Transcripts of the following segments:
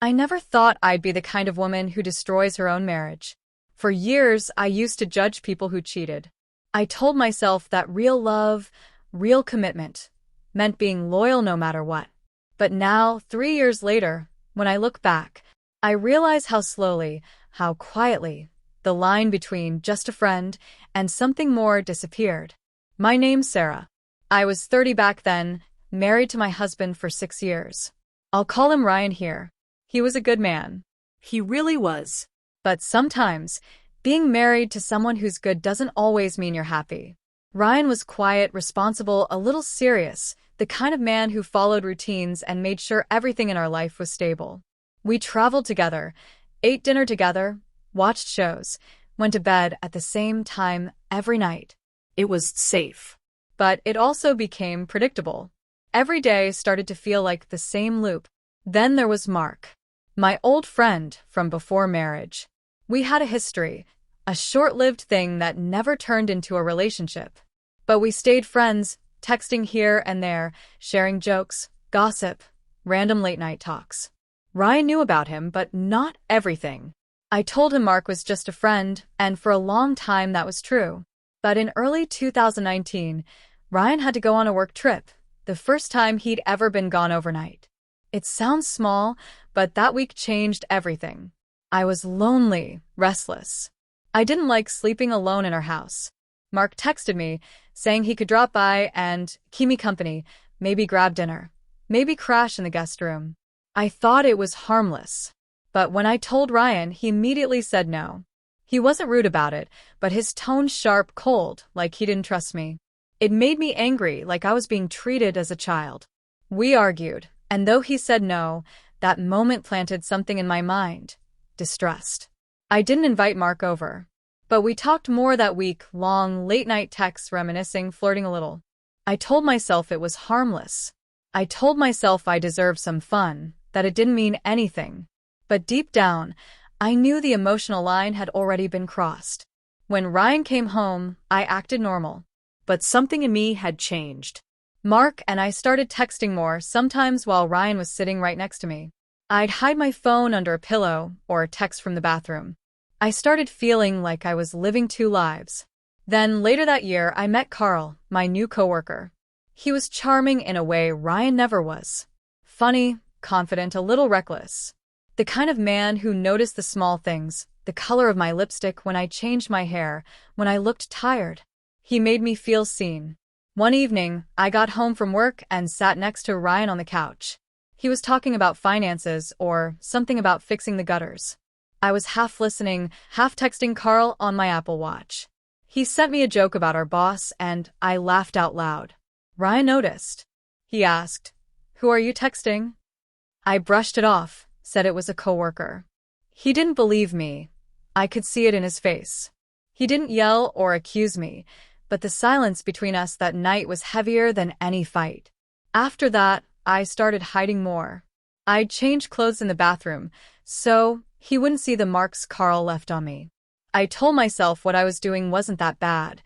I never thought I'd be the kind of woman who destroys her own marriage. For years, I used to judge people who cheated. I told myself that real love, real commitment, meant being loyal no matter what. But now, 3 years later, when I look back, I realize how slowly, how quietly, the line between just a friend and something more disappeared. My name's Sarah. I was 30 back then, married to my husband for 6 years. I'll call him Ryan here. He was a good man. He really was. But sometimes, being married to someone who's good doesn't always mean you're happy. Ryan was quiet, responsible, a little serious, the kind of man who followed routines and made sure everything in our life was stable. We traveled together, ate dinner together, watched shows, went to bed at the same time every night. It was safe. But it also became predictable. Every day started to feel like the same loop. Then there was Mark, my old friend from before marriage. We had a history, a short-lived thing that never turned into a relationship. But we stayed friends, texting here and there, sharing jokes, gossip, random late-night talks. Ryan knew about him, but not everything. I told him Mark was just a friend, and for a long time that was true. But in early 2019, Ryan had to go on a work trip, the first time he'd ever been gone overnight. It sounds small, but that week changed everything. I was lonely, restless. I didn't like sleeping alone in our house. Mark texted me, saying he could drop by and keep me company, maybe grab dinner, maybe crash in the guest room. I thought it was harmless. But when I told Ryan, he immediately said no. He wasn't rude about it, but his tone sharp, cold, like he didn't trust me. It made me angry, like I was being treated as a child. We argued, and though he said no, that moment planted something in my mind. Distrust. I didn't invite Mark over. But we talked more that week, long, late-night texts, reminiscing, flirting a little. I told myself it was harmless. I told myself I deserved some fun, that it didn't mean anything. But deep down, I knew the emotional line had already been crossed. When Ryan came home, I acted normal. But something in me had changed. Mark and I started texting more, sometimes while Ryan was sitting right next to me. I'd hide my phone under a pillow or text from the bathroom. I started feeling like I was living two lives. Then later that year, I met Carl, my new coworker. He was charming in a way Ryan never was. Funny, confident, a little reckless. The kind of man who noticed the small things, the color of my lipstick when I changed my hair, when I looked tired. He made me feel seen. One evening, I got home from work and sat next to Ryan on the couch. He was talking about finances or something about fixing the gutters. I was half listening, half texting Carl on my Apple Watch. He sent me a joke about our boss, and I laughed out loud. Ryan noticed. He asked, "Who are you texting?" I brushed it off, said it was a coworker. He didn't believe me. I could see it in his face. He didn't yell or accuse me, but the silence between us that night was heavier than any fight. After that, I started hiding more. I'd change clothes in the bathroom, so he wouldn't see the marks Carl left on me. I told myself what I was doing wasn't that bad,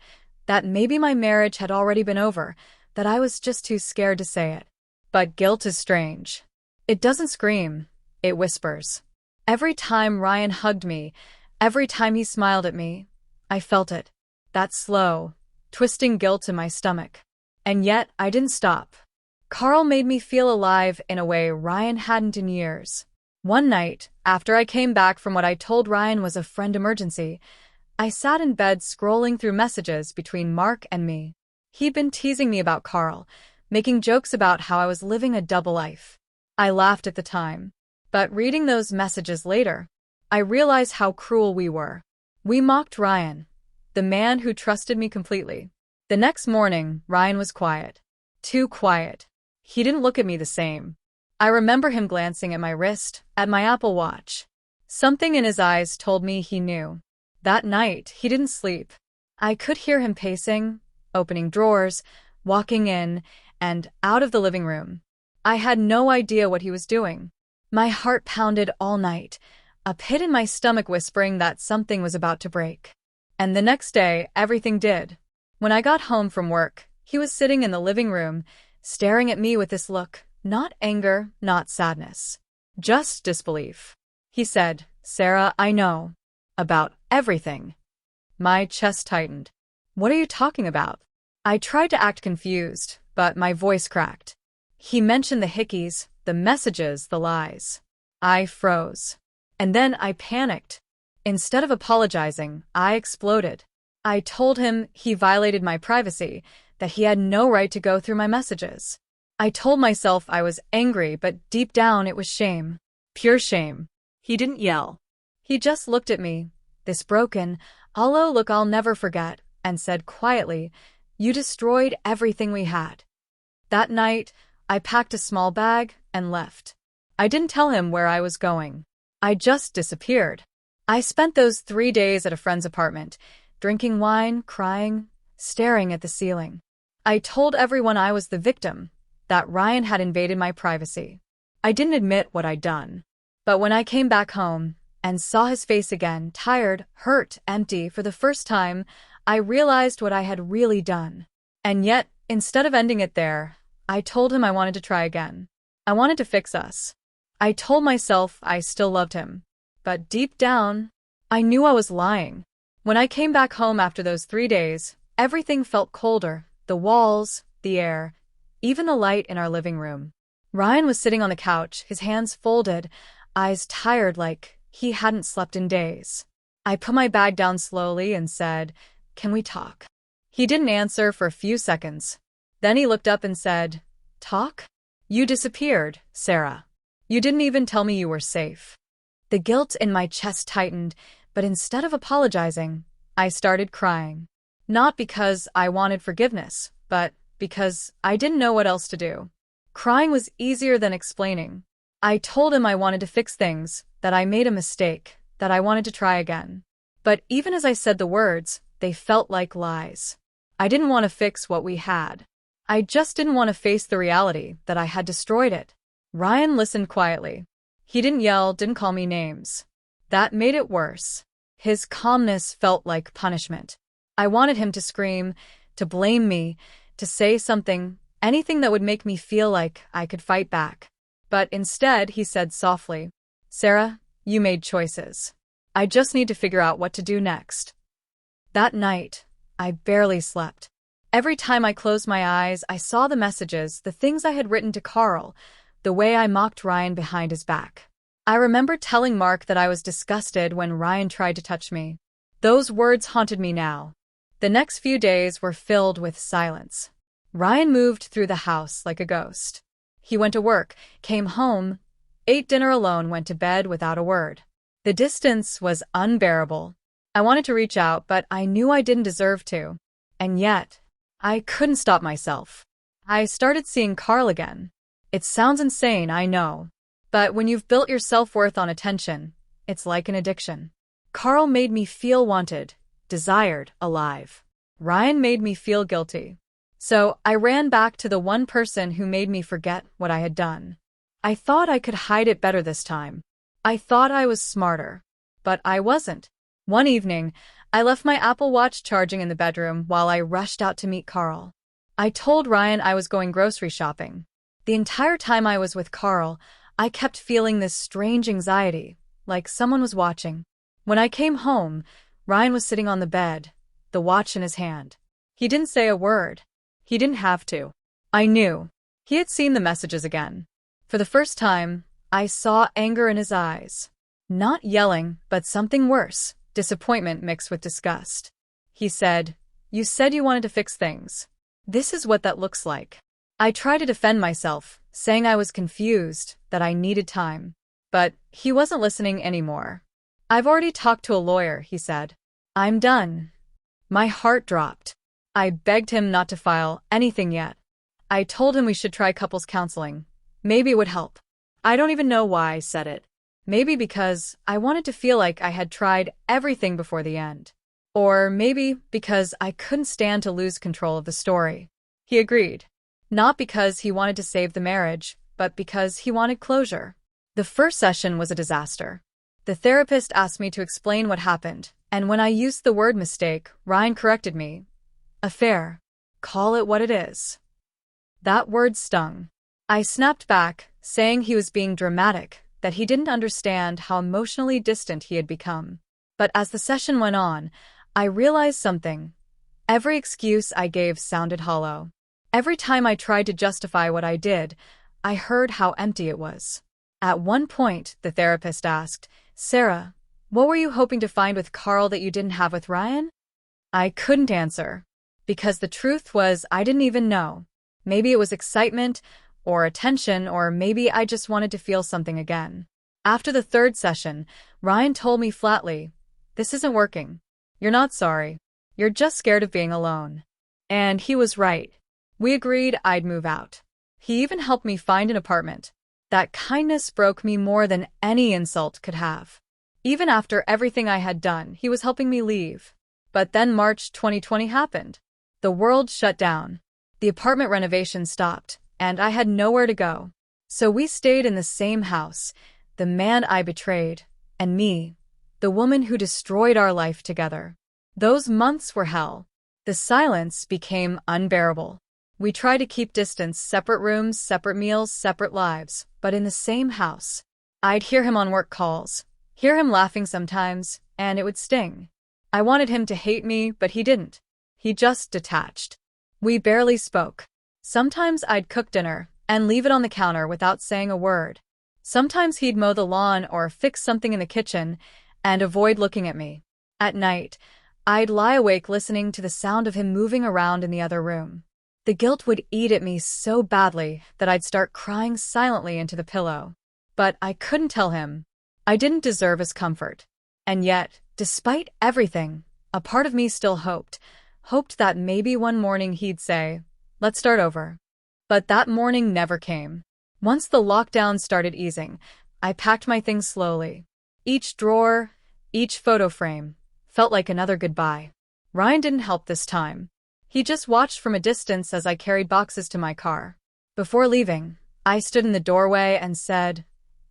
that maybe my marriage had already been over, that I was just too scared to say it. But guilt is strange. It doesn't scream, it whispers. Every time Ryan hugged me, every time he smiled at me, I felt it. That slow, twisting guilt in my stomach. And yet, I didn't stop. Carl made me feel alive in a way Ryan hadn't in years. One night, after I came back from what I told Ryan was a friend emergency, I sat in bed scrolling through messages between Mark and me. He'd been teasing me about Carl, making jokes about how I was living a double life. I laughed at the time. But reading those messages later, I realized how cruel we were. We mocked Ryan, the man who trusted me completely. The next morning, Ryan was quiet. Too quiet. He didn't look at me the same. I remember him glancing at my wrist, at my Apple Watch. Something in his eyes told me he knew. That night, he didn't sleep. I could hear him pacing, opening drawers, walking in and out of the living room. I had no idea what he was doing. My heart pounded all night, a pit in my stomach whispering that something was about to break. And the next day, everything did. When I got home from work, he was sitting in the living room, staring at me with this look, not anger, not sadness. Just disbelief. He said, "Sarah, I know. About everything." My chest tightened. "What are you talking about?" I tried to act confused, but my voice cracked. He mentioned the hickeys, the messages, the lies. I froze. And then I panicked. Instead of apologizing, I exploded. I told him he violated my privacy, that he had no right to go through my messages. I told myself I was angry, but deep down it was shame. Pure shame. He didn't yell. He just looked at me, this broken, hollow look I'll never forget, and said quietly, "You destroyed everything we had." That night, I packed a small bag and left. I didn't tell him where I was going. I just disappeared. I spent those 3 days at a friend's apartment, drinking wine, crying, staring at the ceiling. I told everyone I was the victim, that Ryan had invaded my privacy. I didn't admit what I'd done. But when I came back home and saw his face again, tired, hurt, empty, for the first time, I realized what I had really done. And yet, instead of ending it there, I told him I wanted to try again. I wanted to fix us. I told myself I still loved him. But deep down, I knew I was lying. When I came back home after those 3 days, everything felt colder. The walls, the air, even the light in our living room. Ryan was sitting on the couch, his hands folded, eyes tired like he hadn't slept in days. I put my bag down slowly and said, "Can we talk?" He didn't answer for a few seconds. Then he looked up and said, "Talk? You disappeared, Sarah. You didn't even tell me you were safe." The guilt in my chest tightened, but instead of apologizing, I started crying. Not because I wanted forgiveness, but because I didn't know what else to do. Crying was easier than explaining. I told him I wanted to fix things, that I made a mistake, that I wanted to try again. But even as I said the words, they felt like lies. I didn't want to fix what we had. I just didn't want to face the reality that I had destroyed it. Ryan listened quietly. He didn't yell, didn't call me names. That made it worse. His calmness felt like punishment. I wanted him to scream, to blame me, to say something, anything that would make me feel like I could fight back. But instead, he said softly, "Sarah, you made choices. I just need to figure out what to do next." That night, I barely slept. Every time I closed my eyes, I saw the messages, the things I had written to Carl, the way I mocked Ryan behind his back. I remember telling Mark that I was disgusted when Ryan tried to touch me. Those words haunted me now. The next few days were filled with silence. Ryan moved through the house like a ghost. He went to work, came home, ate dinner alone, went to bed without a word. The distance was unbearable. I wanted to reach out, but I knew I didn't deserve to. And yet, I couldn't stop myself. I started seeing Carl again. It sounds insane, I know. But when you've built your self-worth on attention, it's like an addiction. Carl made me feel wanted, desired, alive. Ryan made me feel guilty. So I ran back to the one person who made me forget what I had done. I thought I could hide it better this time. I thought I was smarter. But I wasn't. One evening, I left my Apple Watch charging in the bedroom while I rushed out to meet Carl. I told Ryan I was going grocery shopping. The entire time I was with Carl, I kept feeling this strange anxiety, like someone was watching. When I came home, Ryan was sitting on the bed, the watch in his hand. He didn't say a word. He didn't have to. I knew. He had seen the messages again. For the first time, I saw anger in his eyes. Not yelling, but something worse, disappointment mixed with disgust. He said, "You said you wanted to fix things. This is what that looks like." I tried to defend myself, saying I was confused, that I needed time. But he wasn't listening anymore. "I've already talked to a lawyer," he said. "I'm done." My heart dropped. I begged him not to file anything yet. I told him we should try couples counseling. Maybe it would help. I don't even know why I said it. Maybe because I wanted to feel like I had tried everything before the end. Or maybe because I couldn't stand to lose control of the story. He agreed. Not because he wanted to save the marriage, but because he wanted closure. The first session was a disaster. The therapist asked me to explain what happened, and when I used the word mistake, Ryan corrected me. Affair. Call it what it is. That word stung. I snapped back, saying he was being dramatic, that he didn't understand how emotionally distant he had become. But as the session went on, I realized something. Every excuse I gave sounded hollow. Every time I tried to justify what I did, I heard how empty it was. At one point, the therapist asked, "Sarah, what were you hoping to find with Carl that you didn't have with Ryan?" I couldn't answer, because the truth was I didn't even know. Maybe it was excitement, or attention, or maybe I just wanted to feel something again. After the third session, Ryan told me flatly, "This isn't working. You're not sorry. You're just scared of being alone." And he was right. We agreed I'd move out. He even helped me find an apartment. That kindness broke me more than any insult could have. Even after everything I had done, he was helping me leave. But then March 2020 happened. The world shut down. The apartment renovation stopped, and I had nowhere to go. So we stayed in the same house, the man I betrayed, and me, the woman who destroyed our life together. Those months were hell. The silence became unbearable. We tried to keep distance, separate rooms, separate meals, separate lives, but in the same house. I'd hear him on work calls, hear him laughing sometimes, and it would sting. I wanted him to hate me, but he didn't. He just detached. We barely spoke. Sometimes I'd cook dinner and leave it on the counter without saying a word. Sometimes he'd mow the lawn or fix something in the kitchen and avoid looking at me. At night, I'd lie awake listening to the sound of him moving around in the other room. The guilt would eat at me so badly that I'd start crying silently into the pillow. But I couldn't tell him. I didn't deserve his comfort. And yet, despite everything, a part of me still hoped that maybe one morning he'd say, "Let's start over." But that morning never came. Once the lockdown started easing, I packed my things slowly. Each drawer, each photo frame, felt like another goodbye. Ryan didn't help this time. He just watched from a distance as I carried boxes to my car. Before leaving, I stood in the doorway and said,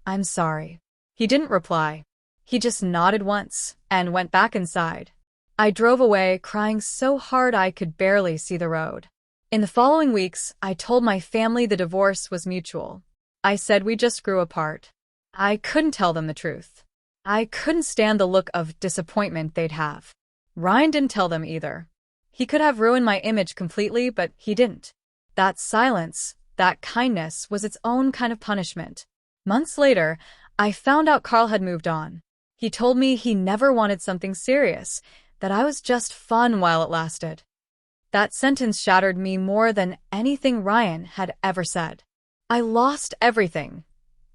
"I'm sorry." He didn't reply. He just nodded once and went back inside. I drove away, crying so hard I could barely see the road. In the following weeks, I told my family the divorce was mutual. I said we just grew apart. I couldn't tell them the truth. I couldn't stand the look of disappointment they'd have. Ryan didn't tell them either. He could have ruined my image completely, but he didn't. That silence, that kindness, was its own kind of punishment. Months later, I found out Carl had moved on. He told me he never wanted something serious, that I was just fun while it lasted. That sentence shattered me more than anything Ryan had ever said. I lost everything.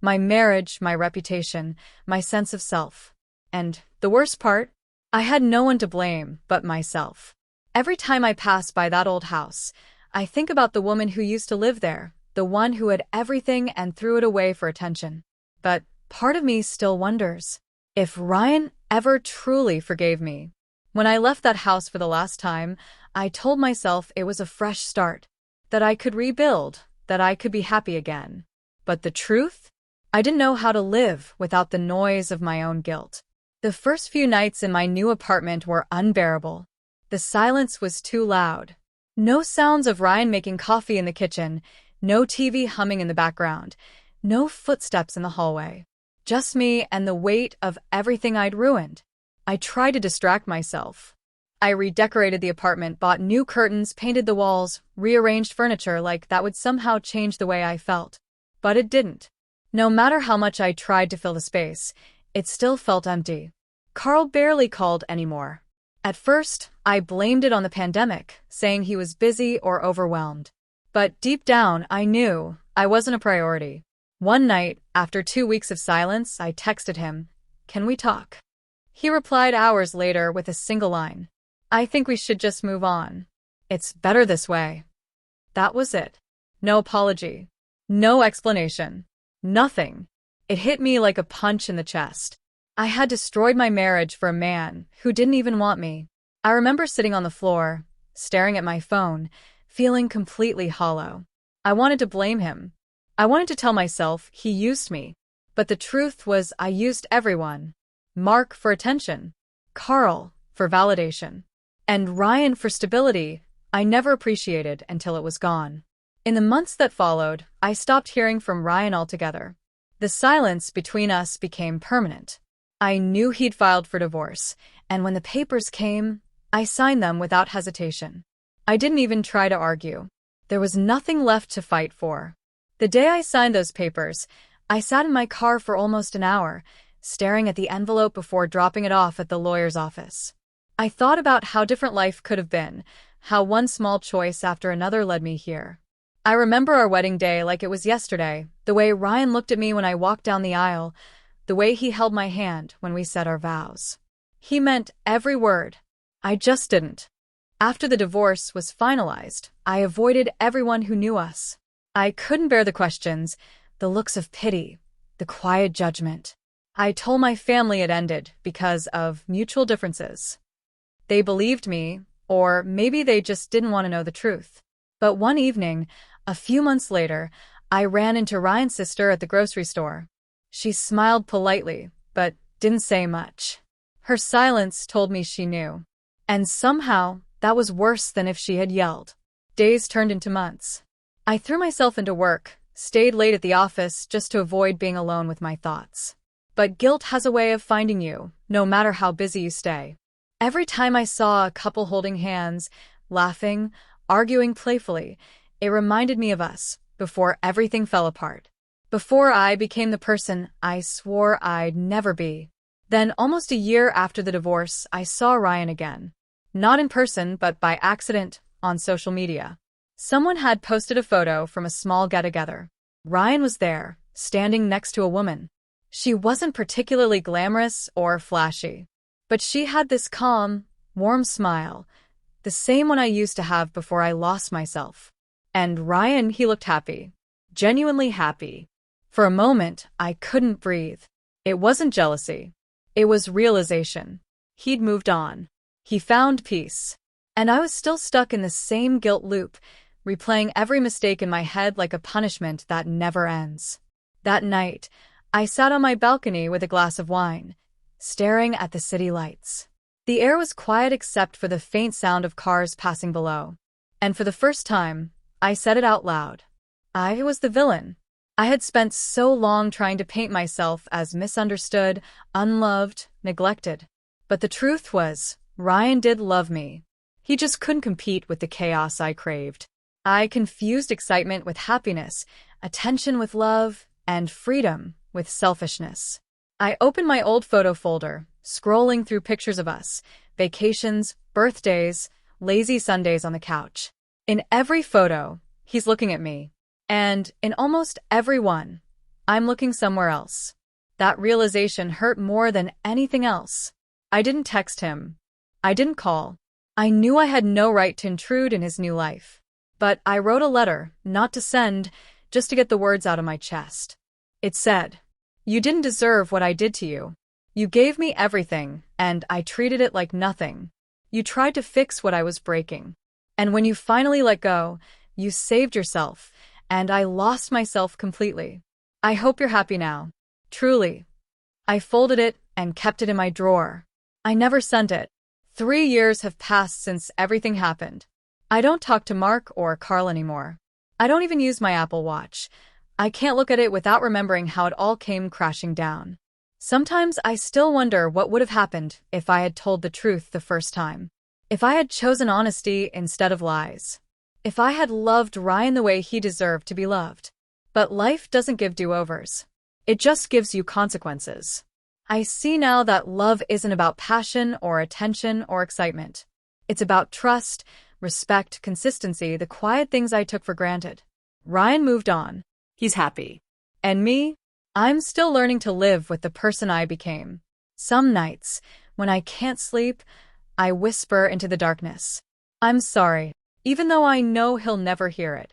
My marriage, my reputation, my sense of self. And the worst part, I had no one to blame but myself. Every time I pass by that old house, I think about the woman who used to live there, the one who had everything and threw it away for attention. But part of me still wonders if Ryan ever truly forgave me. When I left that house for the last time, I told myself it was a fresh start, that I could rebuild, that I could be happy again. But the truth? I didn't know how to live without the noise of my own guilt. The first few nights in my new apartment were unbearable. The silence was too loud. No sounds of Ryan making coffee in the kitchen, no TV humming in the background, no footsteps in the hallway. Just me and the weight of everything I'd ruined. I tried to distract myself. I redecorated the apartment, bought new curtains, painted the walls, rearranged furniture like that would somehow change the way I felt. But it didn't. No matter how much I tried to fill the space, it still felt empty. Carl barely called anymore. At first, I blamed it on the pandemic, saying he was busy or overwhelmed. But deep down, I knew I wasn't a priority. One night, after 2 weeks of silence, I texted him, "Can we talk?" He replied hours later with a single line, "I think we should just move on. It's better this way." That was it. No apology. No explanation. Nothing. It hit me like a punch in the chest. I had destroyed my marriage for a man who didn't even want me. I remember sitting on the floor, staring at my phone, feeling completely hollow. I wanted to blame him. I wanted to tell myself he used me. But the truth was I used everyone. Mark for attention, Carl for validation, and Ryan for stability I never appreciated until it was gone. In the months that followed, I stopped hearing from Ryan altogether. The silence between us became permanent. I knew he'd filed for divorce, and when the papers came, I signed them without hesitation. I didn't even try to argue. There was nothing left to fight for. The day I signed those papers, I sat in my car for almost an hour, staring at the envelope before dropping it off at the lawyer's office. I thought about how different life could have been, how one small choice after another led me here. I remember our wedding day like it was yesterday, the way Ryan looked at me when I walked down the aisle, the way he held my hand when we said our vows. He meant every word. I just didn't. After the divorce was finalized, I avoided everyone who knew us. I couldn't bear the questions, the looks of pity, the quiet judgment. I told my family it ended because of mutual differences. They believed me, or maybe they just didn't want to know the truth. But one evening, a few months later, I ran into Ryan's sister at the grocery store. She smiled politely, but didn't say much. Her silence told me she knew. And somehow, that was worse than if she had yelled. Days turned into months. I threw myself into work, stayed late at the office just to avoid being alone with my thoughts. But guilt has a way of finding you, no matter how busy you stay. Every time I saw a couple holding hands, laughing, arguing playfully, it reminded me of us, before everything fell apart. Before I became the person I swore I'd never be. Then, almost a year after the divorce, I saw Ryan again. Not in person, but by accident, on social media. Someone had posted a photo from a small get-together. Ryan was there, standing next to a woman. She wasn't particularly glamorous or flashy, but she had this calm, warm smile, the same one I used to have before I lost myself. And Ryan, he looked happy. Genuinely happy. For a moment, I couldn't breathe. It wasn't jealousy. It was realization. He'd moved on. He found peace. And I was still stuck in the same guilt loop, replaying every mistake in my head like a punishment that never ends. That night, I sat on my balcony with a glass of wine, staring at the city lights. The air was quiet except for the faint sound of cars passing below. And for the first time, I said it out loud. I was the villain. I had spent so long trying to paint myself as misunderstood, unloved, neglected. But the truth was, Ryan did love me. He just couldn't compete with the chaos I craved. I confused excitement with happiness, attention with love, and freedom with selfishness. I opened my old photo folder, scrolling through pictures of us, vacations, birthdays, lazy Sundays on the couch. In every photo, he's looking at me. And in almost every one, I'm looking somewhere else. That realization hurt more than anything else. I didn't text him. I didn't call. I knew I had no right to intrude in his new life. But I wrote a letter, not to send, just to get the words out of my chest. It said, "You didn't deserve what I did to you. You gave me everything, and I treated it like nothing. You tried to fix what I was breaking. And when you finally let go, you saved yourself, and I lost myself completely. I hope you're happy now. Truly." I folded it and kept it in my drawer. I never sent it. 3 years have passed since everything happened. I don't talk to Mark or Carl anymore. I don't even use my Apple Watch. I can't look at it without remembering how it all came crashing down. Sometimes I still wonder what would have happened if I had told the truth the first time. If I had chosen honesty instead of lies. If I had loved Ryan the way he deserved to be loved. But life doesn't give do-overs. It just gives you consequences. I see now that love isn't about passion or attention or excitement. It's about trust, respect, consistency, the quiet things I took for granted. Ryan moved on. He's happy. And me? I'm still learning to live with the person I became. Some nights, when I can't sleep, I whisper into the darkness. I'm sorry, even though I know he'll never hear it.